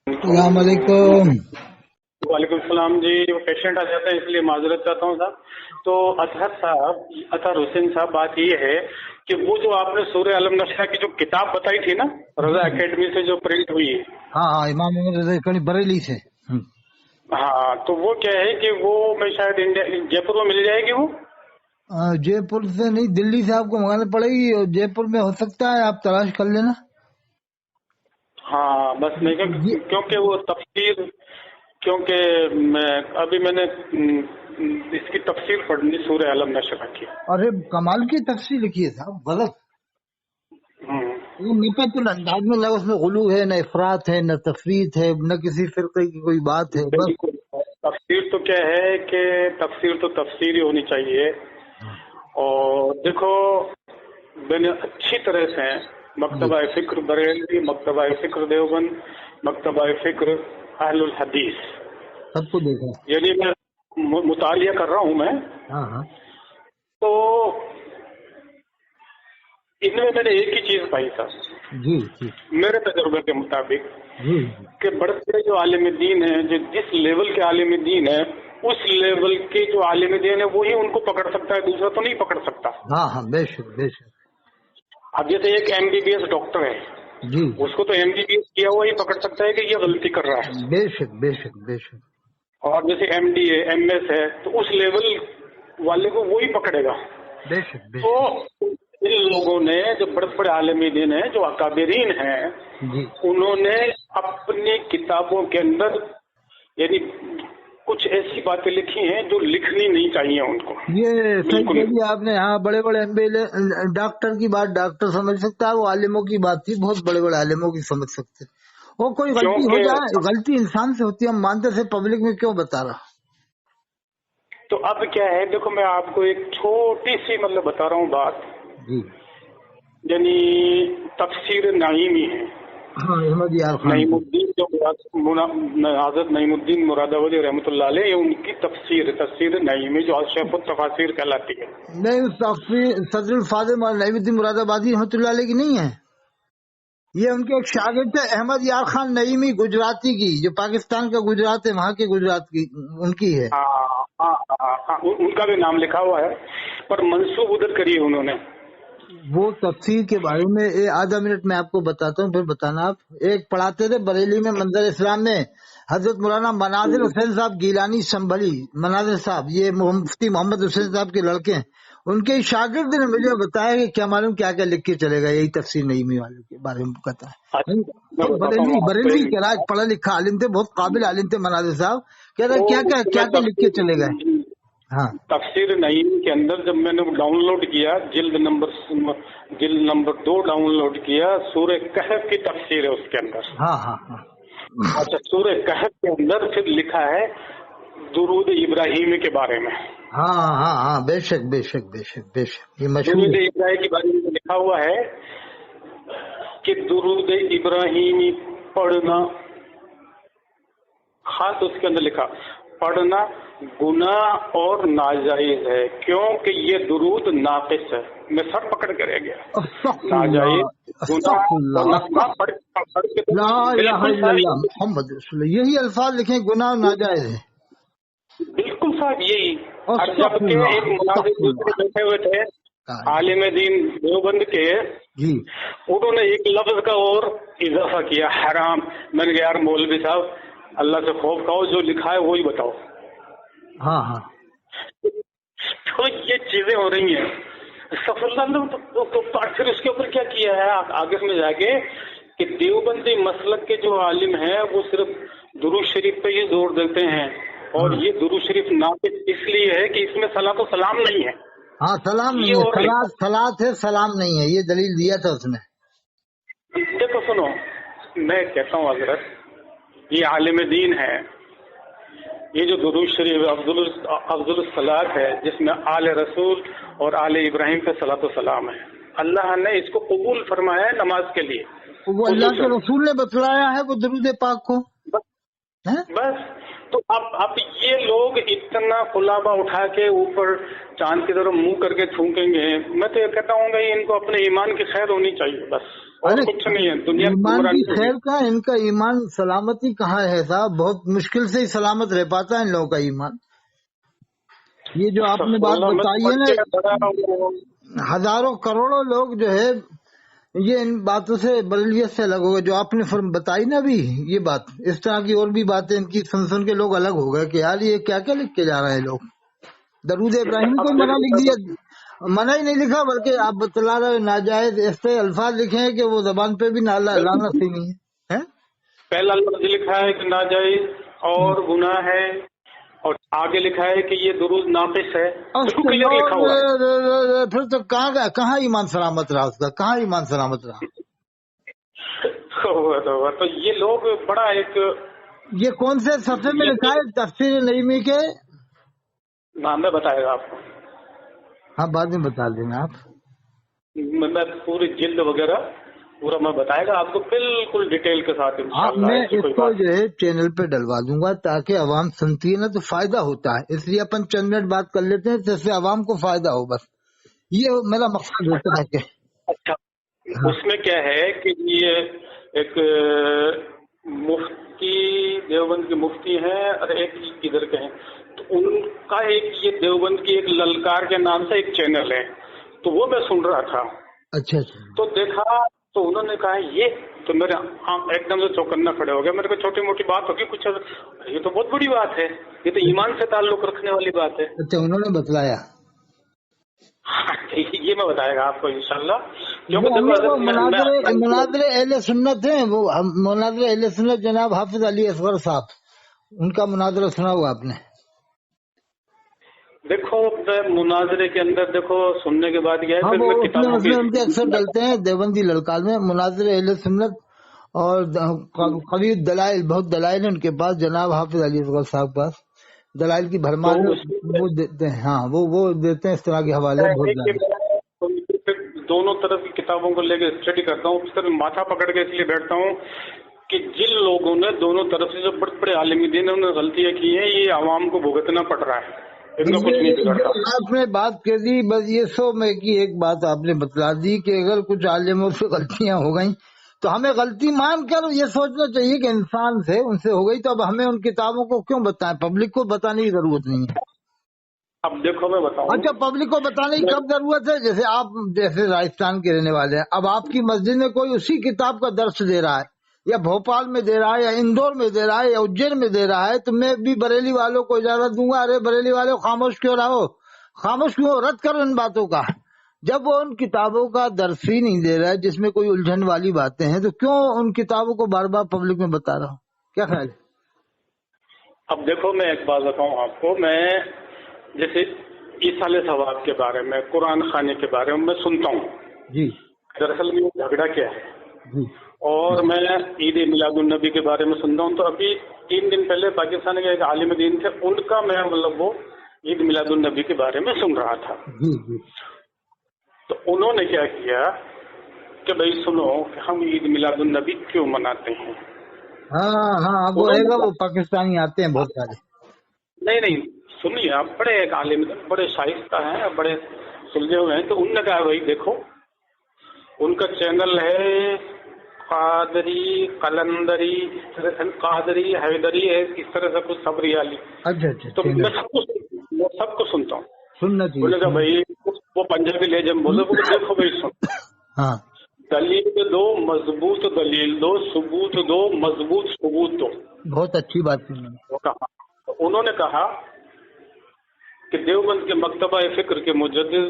अस्सलाम वालेकुम। वालेकुम सलाम जी। वो पेशेंट आ जाता है इसलिए माजरत चाहता हूँ साहब। तो अतहर हुसैन साहब, बात ये है कि वो जो आपने सूरह अलम नशरा की जो किताब बताई थी ना, रजा एकेडमी से जो प्रिंट हुई है, हाँ, इमाम मोहम्मद रज़ा कड़ी बरेली से। हाँ, तो वो क्या है कि वो मैं शायद इंडिया जयपुर में मिल जाएगी वो। जयपुर से नहीं, दिल्ली से आपको मंगाना पड़ेगी, और जयपुर में हो सकता है, आप तलाश कर लेना। हाँ बस नहीं, क्योंकि वो तफसीर, क्योंकि मैंने इसकी तफसीर पढ़नी सूरह अलम नशरा की। अरे कमाल की तफसीर लिखी है साहब, गलत। वो नफतुल अंदाज में, न उसमें गुलू है, न इफरात है, न तफरीत है, न किसी फिरके की कोई बात है। बस बिल्कुल। तफसीर तो क्या है कि तफसीर तो तफसीर ही होनी चाहिए। और देखो, मैंने अच्छी तरह से मकतबा फिक्र बरेली, मकतबा फिक्र देवबंद, मकतबा फिक्र अहलुल हदीस, सबको देखा। यानी मैं मुतालिया कर रहा हूँ मैं। हाँ हाँ तो इनमें मैंने एक ही चीज पाई था जी जी मेरे तजुर्बे के मुताबिक, जी कि बड़े बड़े जो आलिम दीन है, जो जिस लेवल के आलिम दीन है, उस लेवल के जो आलिम दीन है वही उनको पकड़ सकता है, दूसरा तो नहीं पकड़ सकता। हाँ हाँ, बेशक बेशक। अब जैसे एक MBBS डॉक्टर है, जी, उसको तो MBBS किया हुआ ही पकड़ सकता है कि ये गलती कर रहा है। बेशक बेशक बेशक। और जैसे MD है, MS है, तो उस लेवल वाले को वही पकड़ेगा। बेशक तो बेशक। इन लोगों ने, जो बड़े बड़े आलिम दीन है, जो अकाबिरीन हैं, जी, उन्होंने अपनी किताबों के अंदर यानी कुछ ऐसी बातें लिखी हैं जो लिखनी नहीं चाहिए उनको। ये सही बिल्कुल कह दिया आपने। हाँ, बड़े बड़े डॉक्टर की बात डॉक्टर समझ सकता है, वो आलिमों की बात थी, बहुत बड़े बड़े आलिमों की समझ सकते। वो कोई गलती हो क्योंकि जाए, गलती इंसान से होती है, हम मानते थे, पब्लिक में क्यों बता रहा। तो अब क्या है, देखो मैं आपको एक छोटी सी बता रहा हूँ बात, जी, यानी तफसीर नईमी है। हाँ, अहमद यार खान की। नईमुद्दीन जो हज़रत नईमुद्दीन मुरादाबादी रहमतुल्लाह अलैह, ये उनकी तफसीर नईमी जो अशरफ तफासिर कहलाती है। नहीं, उस सदरुल फाजिल नईमुद्दीन मुरादाबादी रहमतुल्लाह अलैह की नहीं है, ये उनके एक शागिर्द थे, अहमद यार खान नईमी, गुजराती की, जो पाकिस्तान का गुजरात है, वहाँ के गुजरात की उनकी है। हाँ हाँ हाँ हाँ, उनका भी नाम लिखा हुआ है, पर मंसूब उधर करी है उन्होंने। वो तफसीर के बारे में आधा मिनट में आपको बताता हूँ, फिर बताना आप। एक पढ़ाते थे बरेली में मंजर इस्लाम में, हजरत मौलाना मनाजिर हुसैन साहब गीलानी संभली, मनाजिर साहब, ये मुफ्ती मोहम्मद हुसैन साहब के लड़के हैं। उनके शागिर्द ने मुझे बताया कि क्या मालूम क्या क्या लिख के चलेगा, यही तफसीर नईमी वाले के बारे में कहता है। मैं तो बताता हूँ बरेली आपको बरेली के राज पढ़ा लिखा आलिम थे, बहुत काबिल आलिम थे मनाजिर साहब। कह रहे क्या क्या लिख के चलेगा। हाँ, तफसीर नईम के अंदर जब मैंने डाउनलोड किया, जिल्द नंबर 2 डाउनलोड किया, सूरह कहफ की तफसीर है उसके अंदर। हाँ हाँ हाँ अच्छा, सूरह कहफ के अंदर फिर लिखा है दुरूद इब्राहिम के बारे में। हाँ हाँ हाँ, बेशक बेशक बेशक बेशक, ये मशहूर दुरूद है। इब्राहिम के बारे में लिखा हुआ है कि दुरूद इब्राहिमी पढ़ना, खास उसके अंदर लिखा, पढ़ना गुनाह और नाजायज है, क्योंकि ये दुरूद नाकिस है। मैं सर पकड़ कर रह गया। नाजायज गुनाह और पढ़ के तो बिल्कुल मोहम्मद रसूलुल्लाह, यही अल्फाज लिखे, गुनाह नाजायज है। बिल्कुल साहब यही। और जबकि एक मुनाजिर दूसरे बैठे हुए थे आलिम दीन देवबंद के, जी, उन्होंने एक लफ्ज का और इजाफा किया, हराम। मैंने कहा यार मौलवी साहब, अल्लाह से खौफ खाओ, जो लिखा है वही बताओ। हाँ हाँ, तो ये चीजें हो रही हैं। सफरल्ला ने तो फिर उसके ऊपर क्या किया है आगे में जाके, कि देवबंदी मसलक के जो आलिम हैं वो सिर्फ दुरूद शरीफ पे ही जोर देते हैं, और ये दुरूद शरीफ नाकिस इसलिए है कि इसमें सलातो सलाम नहीं है। हाँ, सलाम नहीं है, सलात है, सलाम नहीं है, ये दलील दिया था उसने। देखो सुनो, मैं कहता हूँ हजरत, ये आलिम दीन है, ये जो दुरूद शरीफ अफजुल सलात है, जिसमें आले रसूल और आले इब्राहिम पे सलातो सलाम है, अल्लाह ने इसको कबूल फरमाया है नमाज के लिए। वो अल्लाह के रसूल ने बतलाया है वो दुरूद पाक को। बस तो अब ये लोग इतना खुलाबा उठा के ऊपर चांद की तरफ मुंह करके थूकेंगे। मैं तो ये कहता हूँ इनको अपने ईमान की खैर होनी चाहिए बस। और अरे कुछ नहीं है, दुनिया ईमान गुमराह की नहीं खैर होगी। कहाँ, इनका ईमान सलामती कहाँ है साहब, बहुत मुश्किल से ही सलामत रह पाता है इन लोगों का ईमान। ये जो आपने बात अल्लाह में बताई है समझ ना, के बड़ा हजारों करोड़ों लोग जो है ये इन बातों से बरेलियत से अलग हो गए। जो आपने बताई ना अभी ये बात, इस तरह की और भी बातें इनकी सुन सुन के लोग अलग हो गए कि यार ये क्या क्या लिख के जा रहे हैं लोग। दरूद इब्राहिम को आप मना लिख देखिए, दिया, मना ही नहीं लिखा, बल्कि आप बतला रहे हो नाजायज ऐसे अल्फाज लिखे हैं कि वो जबान पे भी लानत ही नहीं है, हैं? पहला लफ्ज लिखा है कि नाजायज और गुनाह है, और आगे लिखा है कि ये दुरूद नाकिस है, बिल्कुल क्लियर लिखा हुआ है। फिर तो कहाँ ईमान सलामत रहा उसका, कहाँ ईमान सलामत रहा। तो ये लोग बड़ा एक ये कौन से सफ़े में लिखा है तफसीर नईमी के? नाम में बताएगा आपको, हाँ बाद में बता देना आप। मैं पूरी जिल्द वगैरह पूरा मैं बताएगा आपको बिल्कुल डिटेल के साथ आप इंशाल्लाह, मैं ऐसी कोई इसको बात जो है चैनल पे डलवा दूंगा ताकि अवाम सुनती है ना तो फायदा होता है, इसलिए अपन चंद मिनट बात कर लेते हैं जिससे अवाम को फायदा हो, बस ये मेरा मकसद होता है कि अच्छा, हाँ उसमें क्या है कि ये एक मुफ्ती, देवबंद के मुफ्ती हैं और एक इधर के हैं, तो उनका एक ये देवबंद की एक ललकार के नाम से एक चैनल है, तो वो मैं सुन रहा था। अच्छा अच्छा तो देखा तो उन्होंने कहा ये, तो मेरे एकदम से चौकन्ना खड़े हो गया। मेरे को छोटी मोटी बात होगी कुछ, ये तो बहुत बड़ी बात है, ये तो ईमान से ताल्लुक रखने वाली बात है। अच्छा, उन्होंने बतलाया। हाँ, ये मैं बताएगा आपको इंशाल्लाह, वो क्योंकि देखो हमें वो मैं मुनाजरे अहले सुन्नत है, वो मुनाजरे अहले सुन्नत जनाब हाफिज अली असगर साहब, उनका मुनाजरा सुना हुआ आपने? देखो मुनाजरे के अंदर देखो सुनने के बाद क्या है, हाँ फिर वो मैं उसमें किताबों उसमें उनके अक्सर डलते हैं देवबंदी ललकार में मुनाजरे अहले सुन्नत, और कभी दलाइल, बहुत दलाइल है उनके पास, जनाब हाफिज अली असगर साहब पास दलाइल की भरमार तो में उसमें वो देते हैं। हाँ वो देते हैं इस तरह के हवाले बहुत ज्यादा। दोनों तरफ की किताबों को लेकर स्टडी करता हूँ, फिर माथा पकड़ के इसलिए बैठता हूँ कि जिन लोगों ने दोनों तरफ से जो बड़े बड़े आलिमीदीन ने उन्होंने गलतियां की हैं, ये आवाम को भुगतना पड़ रहा है, इनका कुछ नहीं ये जो बिगड़ता। आपने बात कर दी, बस ये सौ में की एक बात आपने बतला दी कि अगर कुछ आलिमों से गलतियां हो गई तो हमें गलती मान कर ये सोचना चाहिए कि इंसान से उनसे हो गई, तो अब हमें उन किताबों को क्यों बताएं, पब्लिक को बताने की जरूरत नहीं है। अब देखो मैं बताऊं, अच्छा, पब्लिक को बताने की कब जरूरत है? जैसे आप जैसे राजस्थान के रहने वाले हैं, अब आपकी मस्जिद में कोई उसी किताब का दर्श दे रहा है, या भोपाल में दे रहा है, या इंदौर में दे रहा है, या उज्जैन में दे रहा है, तो मैं भी बरेली वालों को इजाजत दूंगा, अरे बरेली वालों खामोश क्यों रहो, खामोश क्यों, रद्द करो इन बातों का। जब वो उन किताबों का दर्श ही नहीं दे रहा है जिसमें कोई उलझन वाली बातें हैं, तो क्यों उन किताबों को बार बार पब्लिक में बता रहा हूँ, क्या ख्याल है? अब देखो मैं एक बात बताऊं आपको, मैं जैसे ईसाले सवाब के बारे में, कुरान खाने के बारे में मैं सुनता हूँ। जी दरअसल में झगड़ा क्या है, जी और मैं ईद मिलादुन नबी के बारे में सुनता हूँ। तो अभी 3 दिन पहले पाकिस्तान के एक आलिम दीन थे, उनका मैं मतलब वो ईद मिलादुन नबी के बारे में सुन रहा था। जी जी। तो उन्होंने क्या किया कि भाई सुनो कि हम ईद मिलादुन नबी क्यों मनाते हैं। हाँ हाँ वो रहेगा, वो पाकिस्तानी आते हैं बहुत सारे। नहीं नहीं सुनिए, आप बड़े एक आलिम, बड़े शाइस्ता हैं, बड़े सुलझे हुए हैं। तो उनने कहा भाई देखो, उनका चैनल है कादरी कलंदरी, कादरी हैदरी है, इस तरह से कुछ सबरी वाली। अच्छा अच्छा, तो मैं सबको सुनता हूँ। सुनना बोले चाहिए। भाई वो पंजाबी लेजम बोले, बोले देखो भाई सुन, हाँ दलील दो, मजबूत दलील दो, सबूत दो, मजबूत सबूत दो। बहुत अच्छी बात की मैंने। वो कहा, तो उन्होंने कहा कि देवबंद के मकतबा फिक्र के मुजद्दिद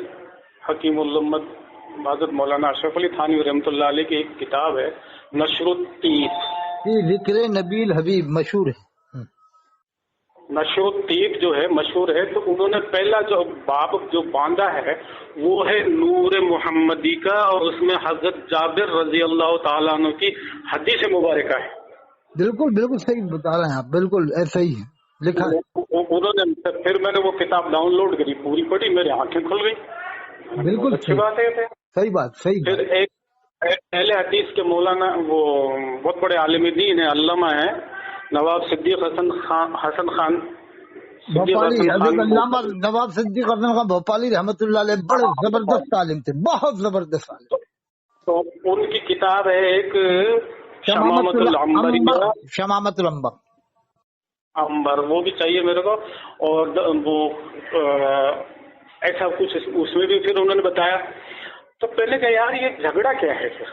हकीमुल उम्मत हज़रत मौलाना अशरफ अली थानवी रहमतुल्लाह अलैह की एक किताब है नशरुत्तीब। ये जिक्र नबील हबीब मशहूर है। नशरुत्तीब जो है मशहूर है। तो उन्होंने पहला जो बाब जो बांधा है वो है नूर मोहम्मदी का, और उसमें हजरत जाबिर रजी अल्लाह ताला अन्हु की हदीस मुबारक है। बिल्कुल बिल्कुल सही बता रहे हैं आप, बिल्कुल ऐसा ही है लिखा है। उन्होंने फिर मैंने वो किताब डाउनलोड करी, पूरी पढ़ी, मेरी आंखें खुल गई। बिल्कुल अच्छी बात है। सही बात, सही फिर बात। एक पहले हदीस के मौलाना वो बहुत बड़े आलिम दीन है, अल्लामा है नवाब सिद्दीक हसन खान भोपाली हजरत अल्लामा नवाब सिद्दीक हसन खान भोपाली रहमतुल्लाह अलैह बड़े जबरदस्त आलिम थे, बहुत जबरदस्त आलिम। तो उनकी किताब है एक शमामतुल शमामतुल अंबर, वो भी चाहिए मेरे को। और वो ऐसा कुछ उसमें भी फिर उन्होंने बताया। तो पहले कहा यार ये झगड़ा क्या है फिर।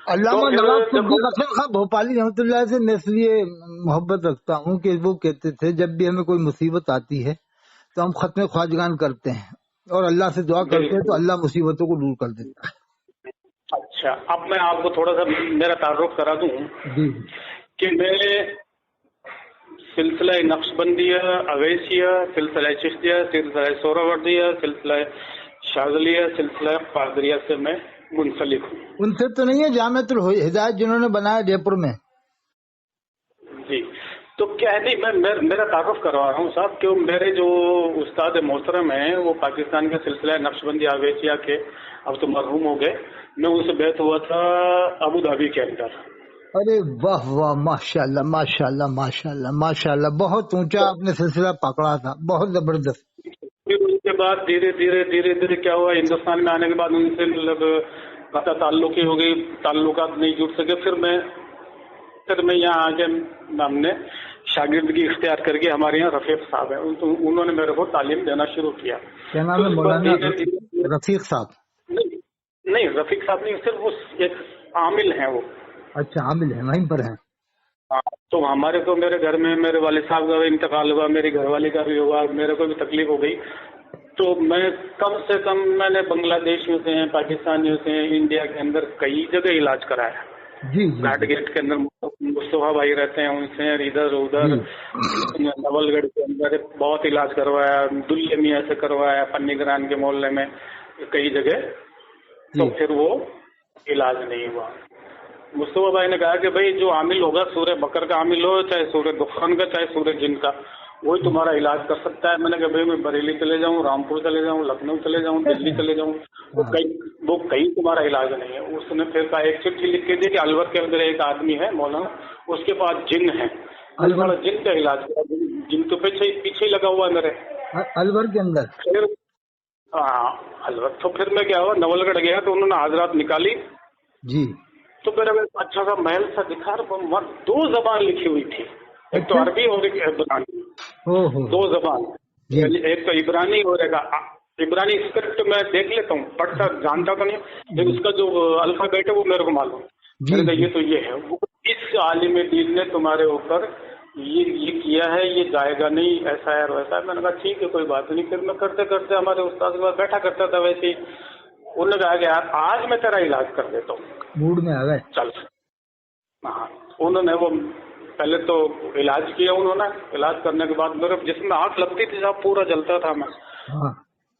अल्लामा नवाब अख्तर खां भोपाली रहमतुल्लाह से मैं इसलिए मोहब्बत रखता हूँ कि वो कहते थे जब भी हमें कोई मुसीबत आती है तो हम खत्म ख्वाजगान करते हैं और अल्लाह से दुआ करते हैं तो अल्लाह मुसीबतों को दूर कर देता है। अच्छा, अब मैं आपको थोड़ा सा मेरा तारुफ करा दूं जी कि मैं सिलसिला नक्शबंदिया, अवैसिया, सिलसिला चिश्तिया, सिलसिला सोहरावर्दिया, सिलसिला शाज़लिया, सिलसिला कादरिया से मैं मुंसलिक हूँ। उनसे तो नहीं है जामिअतुल हिदायत जिन्होंने बनाया जयपुर में? जी, तो क्या है, नहीं मैं मेरा तारुफ करवा रहा हूँ साहब, क्यों मेरे जो उस्ताद मोहतरम हैं वो पाकिस्तान के सिलसिला नक्शबंदी अवैसिया के अब तो मरहूम हो गए। मैं उनसे बैत हुआ था अबू धाबी के अंदर। अरे वाह वाह, माशाल्लाह माशाल्लाह माशाल्लाह माशाल्लाह, बहुत ऊंचा आपने सिलसिला पकड़ा था, बहुत जबरदस्त। फिर उसके बाद धीरे धीरे धीरे धीरे क्या हुआ, हिंदुस्तान में आने के बाद उनसे मतलब कता ताल्लुकी हो गई, ताल्लुकात नहीं जुड़ सके। फिर मैं यहाँ आके हमने शागिर्दगी इख्तियार करके, हमारे यहाँ रफीक साहब है, उन्होंने मेरे को तालीम देना शुरू किया। क्या नाम है? मौलाना रफीक साहब? नहीं रफीक साहब नहीं, सिर्फ वो एक आमिल हैं वो। अच्छा, आमिल है, वहीं पर है। हाँ, तो हमारे को मेरे घर में मेरे वालिद साहब का भी इंतकाल हुआ, मेरी घरवाली का भी हुआ, मेरे को भी तकलीफ हो गई। तो मैं कम से कम मैंने बांग्लादेश में से हैं, पाकिस्तानियों से हैं, इंडिया के अंदर कई जगह इलाज कराया। जी घाट गेट के अंदर मुस्तफा भाई रहते हैं, उनसे इधर उधर नवलगढ़ के अंदर बहुत इलाज करवाया, दुल्ले मियाँ से करवाया, पन्नीगरान के मोहल्ले में कई जगह। तो फिर वो इलाज नहीं हुआ। मुस्तफा भाई ने कहा कि भाई जो आमिल होगा, सूरह बकर का आमिल हो, चाहे सूरह दुखान का, चाहे सूरह जिन का, वही तुम्हारा इलाज कर सकता है। मैंने कहा भाई मैं बरेली चले जाऊं, रामपुर चले जाऊं, लखनऊ चले जाऊं, दिल्ली चले जाऊं, वो कहीं तुम्हारा इलाज नहीं है। उसने फिर कहा, एक चिट्ठी लिख के दी कि अलवर के अंदर एक आदमी है मौलाना, उसके पास जिन है, अलवर जिन का इलाज करा। जिन तो पीछे ही लगा हुआ है मेरे अलवर के अंदर। फिर हाँ अलवर। तो फिर मैं क्या हुआ, नवलगढ़ गया तो उन्होंने हाजरात निकाली जी। तो मेरा अच्छा सा महल सा दिखा, 2 जबान लिखी हुई थी, एक तो अरबी और एक इब्रानी, 2 जबान, एक तो इब्रानी और एक इब्रानी। स्क्रिप्ट मैं देख लेता हूँ, पढ़ता जानता तो नहीं, लेकिन उसका जो अल्फाबेट है वो मेरे को मालूम। ये तो ये है, वो इस आलिम दीन ने तुम्हारे ऊपर ये किया है, ये जाएगा नहीं, ऐसा है वैसा है। मैंने कहा ठीक है, कोई बात नहीं। फिर मैं करते करते हमारे उस्ताद के पास बैठा करता था वैसे ही। उन्होंने कहा कि यार आज मैं तेरा इलाज कर देता हूँ, मूड में आ गए, चल। हाँ, उन्होंने वो पहले तो इलाज किया। उन्होंने इलाज करने के बाद मेरे जिसमें आग लगती थी साहब, पूरा जलता था मैं। हाँ।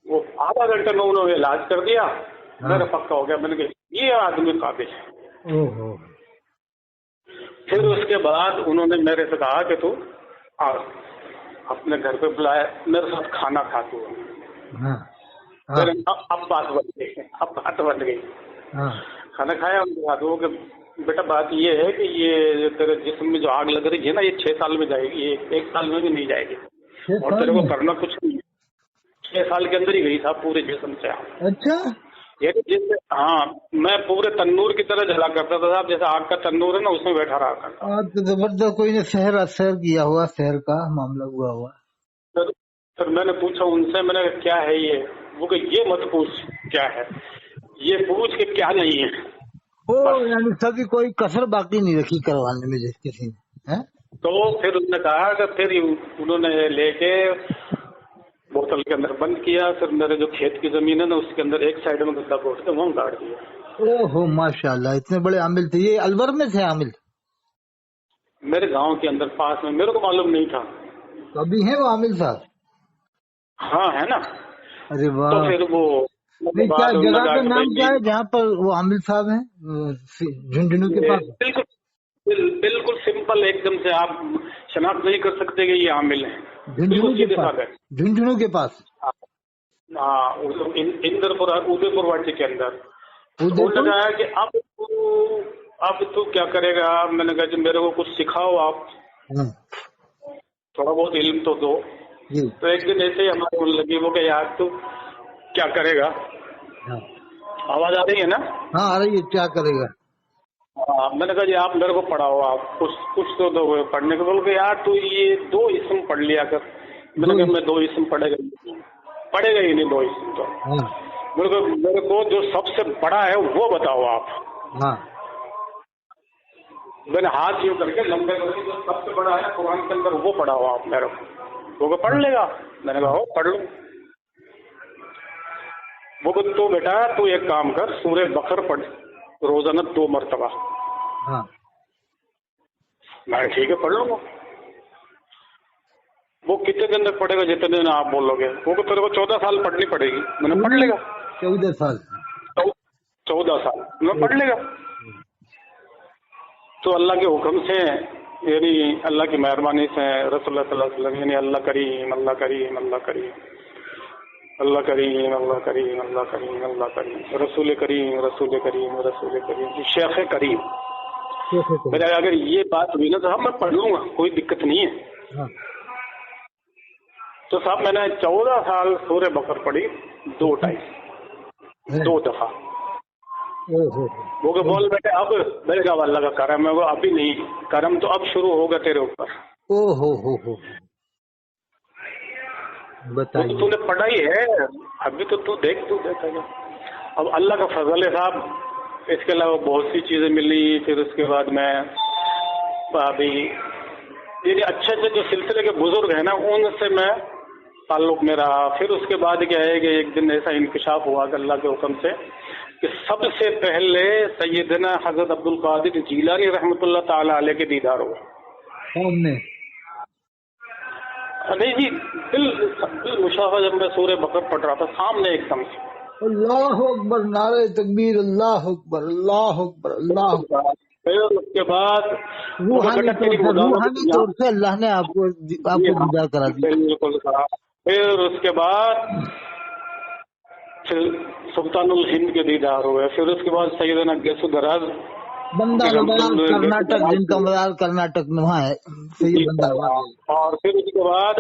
वो आधा घंटे में उन्होंने इलाज कर दिया। हाँ। मेरा पक्का हो गया, मैंने कहा ये आदमी काबिल है। ओहो। फिर उसके बाद उन्होंने मेरे से कहा कि तू अपने घर पे बुलाया, मेरे साथ खाना खा तू। हाँ। अब बात बन गई। हाँ। खाना खाया उनके बाद, वो कि बेटा बात ये है कि ये तेरे जिस्म में जो आग लग रही है ना, ये 6 साल में जाएगी, ये 1 साल में भी नहीं जाएगी, और तेरे को करना कुछ नहीं। 6 साल के अंदर ही गई साहब पूरे जिस्म से आग। अच्छा। ये जैसे, हाँ, मैं पूरे तन्नूर की तरह जला करता था साहब, जैसे आग का तन्नूर है ना, उसमें बैठा रहा करता। तो जबरदस्त, कोई ने शहर किया हुआ, शहर का मामला हुआ। फिर मैंने पूछा उनसे, मैंने क्या है ये? वो कि ये मत पूछ क्या है, ये पूछ के क्या नहीं है। ओ, यानी सभी कोई कसर बाकी नहीं रखी करवाने में किसी ने, है? तो फिर उन्होंने कहा कि फिर उन्होंने लेके बोतल के अंदर बंद किया। फिर मेरे जो खेत की जमीन है ना, उसके अंदर एक साइड में गड्ढा खोद के वहाँ गाड़ दिया। ओहो माशाल्लाह, इतने बड़े आमिल थे। ये अलवर में थे आमिल? मेरे गांव के अंदर पास में, मेरे को मालूम नहीं था। तो अभी है वो आमिल साहब? हाँ है ना। अरे वाह। तो फिर वो नहीं, क्या जगह का नाम क्या है जहाँ पर वो आमिल साहब हैं? झुंझुनू के पास? बिल्कुल सिंपल एकदम से, आप शनाख्त नहीं कर सकते कि ये आमिल है। झुंझुनू के पास? झुंझुनू के पास, हाँ, इंदरपुर उदयपुर वाटी के अंदर। उन्होंने कहा कि अब तू क्या करेगा? मैंने कहा कि मेरे को कुछ सिखाओ आप, थोड़ा बहुत इल्म तो दो। तो एक दिन ऐसे ही हमारे मन लगी, वो कि यार तू क्या करेगा? आवाज आ रही है ना? हाँ आ रही है, क्या करेगा। मैंने कहा जी आप मेरे को पढ़ाओ, आप कुछ तो दो पढ़ने को। बोल के यार तू ये 2 इसम पढ़ लिया कर। मैंने कहा मैं 2 इसम पढ़ेगा ही नहीं 2 इसम तो। हाँ मेरे को जो सबसे बड़ा है वो बताओ आप। हाँ मैंने हाथ यूं करके लंबे करके जो सबसे बड़ा है कुरान के अंदर वो पढ़ाओ आप मेरे को। वो पढ़ लेगा। मैंने कहा हो पढ़ लूँ। वो तो बेटा तू एक काम कर, सूरह बकर पढ़ रोजाना 2 मरतबा। हाँ मैं ठीक है पढ़ लूंगा। वो कितने दिन तक पढ़ेगा? जितने दिन आप बोलोगे। वो तो तेरे को 14 साल पढ़नी पड़ेगी। मैंने पढ़ लेगा। 14 साल 14 साल मैं पढ़ लेगा। तो अल्लाह के हुक्म से, यानी अल्लाह की मेहरबानी से, रसूलुल्लाह सल्लल्लाहु अलैहि वसल्लम, यानी अल्लाह करीम अल्लाह करीम अल्लाह करीम अल्लाह करीम अल्लाह करीम अल्लाह करीम अल्लाह करीम, रसूल करीम रसूल करीम रसूल करीम, शेख करीम। मेरा अगर ये बात हुई ना तो हाँ मैं पढ़ लूंगा, कोई दिक्कत नहीं है। हाँ। तो साहब मैंने 14 साल सूरह बकर पढ़ी 2 टाइम 2 दफा। वो के बोल बेटे अब मेरे का अल्लाह का करम है, वो अभी नहीं, करम तो अब शुरू होगा तेरे ऊपर। ओ हो बताइए। तो तूने पढ़ा ही है, अभी तो तू देखेगा। अब अल्लाह का फजल है साहब। इसके अलावा बहुत सी चीजें मिली। फिर उसके बाद मैं अभी ये अच्छे से जो सिलसिले के बुजुर्ग हैं ना उनसे मैं ताल्लुक में रहा। फिर उसके बाद क्या है कि एक दिन ऐसा इंकशाफ हुआ कि अल्लाह के हुक्म से कि सबसे पहले सैयदना हजरत अब्दुल कादिर जीलानी रहमतुल्लाह ताला अलैह के दीदार हुआ। सामने नहीं जी, बिल मुशाफा जब मैं सूरह बकर पढ़ रहा था सामने एकदम से। अल्लाह अकबर, नारे तकबीर, अल्लाह अकबर अल्लाह अकबर अल्लाह अकबर। फिर उसके बाद रूहानी तौर से अल्लाह ने आपको दीदार करा दिया। बिल्कुल। फिर उसके बाद फिर सुल्तानुल हिंद के दीदार हुए। फिर उसके बाद सैयदना गैसु दराज बंदा कर्नाटक, जिनका मदार कर्नाटक में वहाँ है सैयद बंदा। और फिर उसके बाद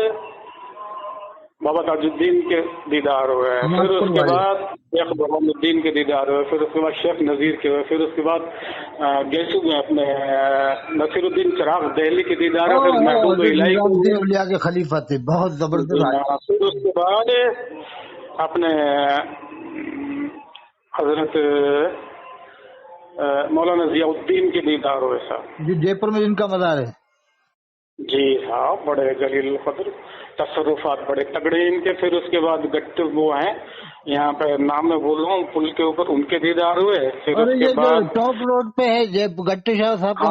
बाबा ताजुद्दीन के दीदार हुए। फिर उसके बाद शेख मोहम्मदुद्दीन के दीदार हुए। फिर उसके बाद शेख नजीर के हुए। फिर उसके बाद गैसू में अपने नसीरुद्दीन चिराग दिल्ली के दीदार हुए। फिर महबूब इलाही के खलीफा थे, बहुत जबरदस्त। फिर उसके बाद अपने हजरत मौलाना जियाउद्दीन के दीदार हुए साहब, जो जयपुर में जिनका मज़ार है। जी साहब, बड़े जलील क़द्र, तसर्रुफात बड़े तगड़े इनके। फिर उसके बाद गट्टे वो हैं यहाँ पे, नाम मैं बोल रहा हूँ, पुल के ऊपर, उनके दीदार हुए। फिर उसके बाद टॉप रोड पे है गट्टे शाह साहब का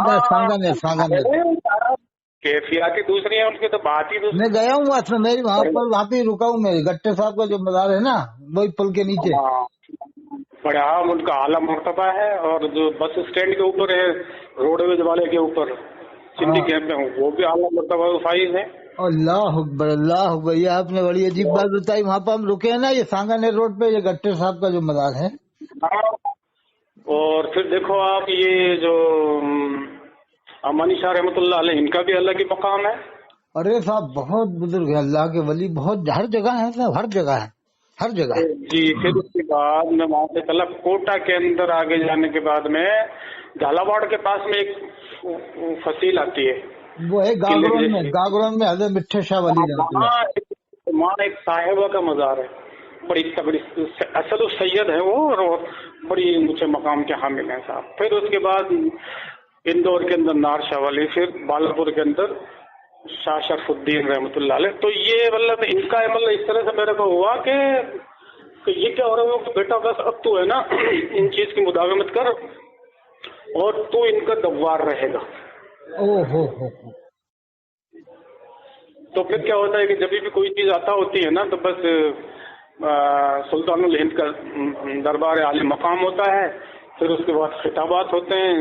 कैफियत दूसरी है उनकी, तो बात ही दूसरी। मैं गया हूँ वहाँ, मेरी वहाँ पे रुका हूँ। मेरे गट्टे साहब का जो मज़ार है ना वही पुल के नीचे। बड़ा उनका आला मर्तबा है। और जो बस स्टैंड के ऊपर है, रोडवेज वाले के ऊपर चिंदी कैंप में, वो भी आला मर्तबा फाइज है। अल्लाह अकबर अल्लाह अकबर। ये आपने बड़ी अजीब बात बताई। वहाँ पर हम रुके हैं ना, ये सांगानेर रोड पे, ये गट्टे साहब का जो मज़ार है। और फिर देखो आप, ये जो अमानी शाह रहमतुल्लाह अलैह, इनका भी अल्लाह की मकाम है। अरे साहब बहुत बुजुर्ग है, अल्लाह के वली बहुत हर जगह है साहब, हर जगह है, हर जगह जी। फिर उसके बाद मैं वहाँ से चला कोटा के अंदर। आगे जाने के बाद में झालावाड़ के पास में एक फसील आती है, वो है गागरोन में हजरत मिठ्ठे शाह वली। वहाँ एक साहिबा का मज़ार है, बड़ी तगड़ी, असल सैयद है वो, और बड़ी ऊंचे मकाम के हामिल हैं साहब। फिर उसके बाद इंदौर के अंदर नार शाह वाली, फिर बालापुर के अंदर शाह शरफुद्दीन रहमतुल्लाह अलैह। तो ये मतलब इनका मतलब इस तरह से मेरे को हुआ कि ये क्या हो रहा है, बेटा बस अब तू है ना इन चीज की मुदावमत कर और तू इनका दवार रहेगा। ओहो। तो फिर क्या होता है कि जब भी कोई चीज आता होती है ना, तो बस सुल्तानुल हिंद का दरबार आली मकाम होता है। फिर उसके बाद खिताबात होते हैं,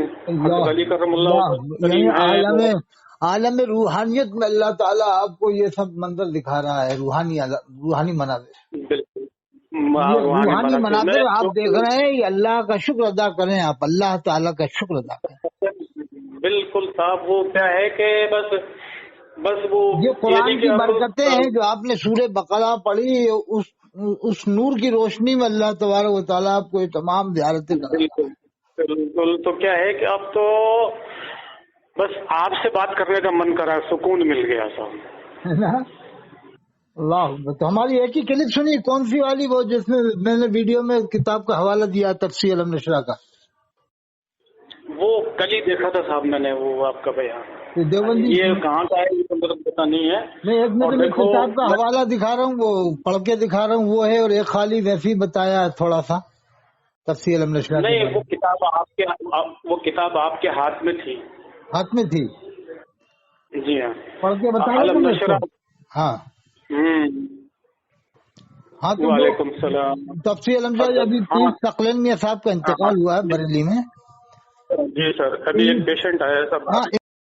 अली करमुल्लाह। आलम रूहानियत में अल्लाह ताला आपको ये सब मंजर दिखा रहा है, रूहानी मनाज़िर। बिल्कुल, रूहानी मनाज़िर आप देख रहे हैं। ये अल्लाह का शुक्र अदा करें, आप अल्लाह ताला का शुक्र अदा करें। बिल्कुल साहब, वो क्या है कि बस वो ये कुरान की बरकतें हैं जो आपने सूरह बकरा पढ़ी, उस नूर की रोशनी में अल्लाह तबारक व तआला आपको ये तमाम ज़ियारतें करा। बिल्कुल बिल्कुल। तो क्या है कि अब तो बस आपसे बात करने का मन करा, सुकून मिल गया साहब। है ना? अल्लाह। तो हमारी एक ही क्लिप सुनिए, कौन सी वाली, वो जिसमें मैंने वीडियो में किताब का हवाला दिया तफसीर अलम नशरा का। वो कल ही देखा था साहब मैंने, वो आपका बयान। तो देवबंदी ये कहाँ का है ये तो मेरे को पता नहीं है। नहीं, एक में और तो मैं देखो किताब का हवाला दिखा रहा हूँ, वो पढ़ के दिखा रहा हूँ, वो है, और एक खाली वैसे ही बताया है थोड़ा सा तफसीर अलम नशरा के नहीं, बारे वो में। किताब आपके हाथ में थी। हाथ में थी, जी हाँ, पढ़ के बताया अलम तुमने नशरा। इसको? हाँ हाँ। तो वालेकुम सलाम। तफसीर अलम नशरा अभी हाँ तकलन मियां साहब का हाँ हाँ इंतकाल हुआ है बरेली में। जी सर, अभी एक पेशेंट आया सब। हाँ।